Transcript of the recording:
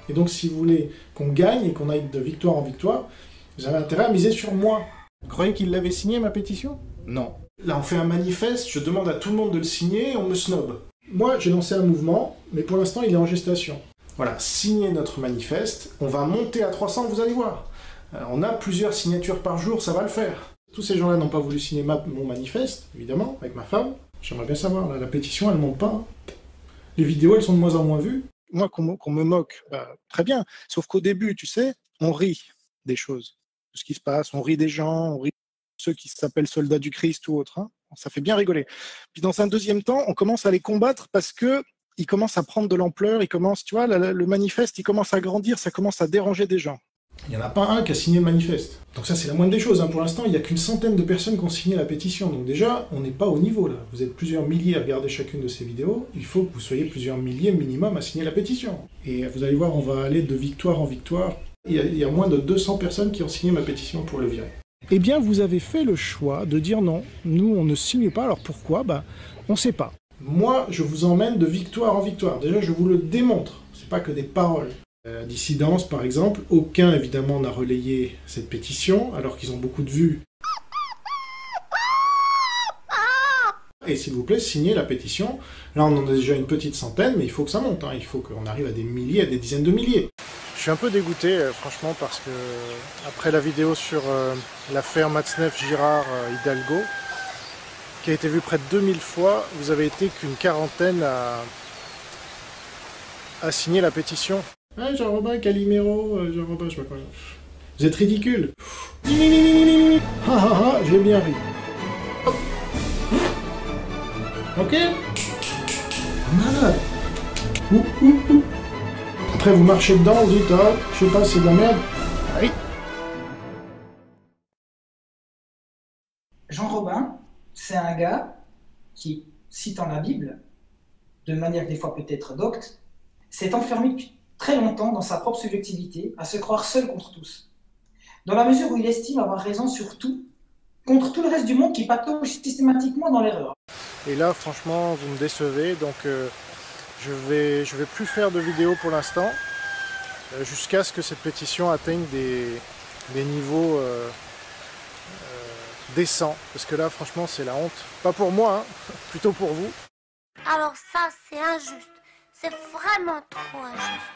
Et donc si vous voulez qu'on gagne et qu'on aille de victoire en victoire, vous avez intérêt à miser sur moi. Vous croyez qu'il l'avait signé ma pétition? Non. Là on fait un manifeste, je demande à tout le monde de le signer et on me snob. Moi j'ai lancé un mouvement, mais pour l'instant il est en gestation. Voilà, signez notre manifeste, on va monter à 300, vous allez voir. On a plusieurs signatures par jour, ça va le faire. Tous ces gens-là n'ont pas voulu signer mon manifeste, évidemment, avec ma femme. J'aimerais bien savoir, là, la pétition, elle monte pas. Hein. Les vidéos, elles sont de moins en moins vues. Moi, qu'on me moque, bah, très bien. Sauf qu'au début, tu sais, on rit des choses, de ce qui se passe. On rit des gens, on rit de ceux qui s'appellent soldats du Christ ou autres. Hein. Ça fait bien rigoler. Puis dans un deuxième temps, on commence à les combattre parce que ils commencent à prendre de l'ampleur, ils commencent, tu vois, le manifeste, il commence à grandir, ça commence à déranger des gens. Il n'y en a pas un qui a signé le manifeste. Donc ça, c'est la moindre des choses. Hein. Pour l'instant, il n'y a qu'une centaine de personnes qui ont signé la pétition. Donc déjà, on n'est pas au niveau, là. Vous êtes plusieurs milliers à regarder chacune de ces vidéos. Il faut que vous soyez plusieurs milliers minimum à signer la pétition. Et vous allez voir, on va aller de victoire en victoire. Il y a moins de 200 personnes qui ont signé ma pétition pour le virer. Eh bien, vous avez fait le choix de dire non. Nous, on ne signe pas. Alors pourquoi? On ne sait pas. Moi, je vous emmène de victoire en victoire. Déjà, je vous le démontre. C'est pas que des paroles. Dissidence, par exemple, aucun évidemment n'a relayé cette pétition, alors qu'ils ont beaucoup de vues. Et s'il vous plaît, signez la pétition. Là, on en a déjà une petite centaine, mais il faut que ça monte. Hein. Il faut qu'on arrive à des milliers, à des dizaines de milliers. Je suis un peu dégoûté, franchement, parce que après la vidéo sur l'affaire Matzneff-Girard Hidalgo, qui a été vue près de 2000 fois, vous avez été qu'une quarantaine à signer la pétition. Ah, Jean-Robin, Calimero, Jean-Robin, je sais pas quoi. Vous êtes ridicule. Ha ha ha, j'ai bien ri. Ok. Malade. Après, vous marchez dedans, vous dites, ah, je sais pas, c'est de la merde. Oui. Jean Robin, c'est un gars qui, citant la Bible, de manière des fois peut-être docte, s'est enfermé depuis très longtemps dans sa propre subjectivité, à se croire seul contre tous. Dans la mesure où il estime avoir raison sur tout, contre tout le reste du monde qui patauge systématiquement dans l'erreur. Et là, franchement, vous me décevez, donc je vais plus faire de vidéos pour l'instant, jusqu'à ce que cette pétition atteigne des niveaux décents. Parce que là, franchement, c'est la honte. Pas pour moi, hein, plutôt pour vous. Alors ça, c'est injuste. C'est vraiment trop injuste.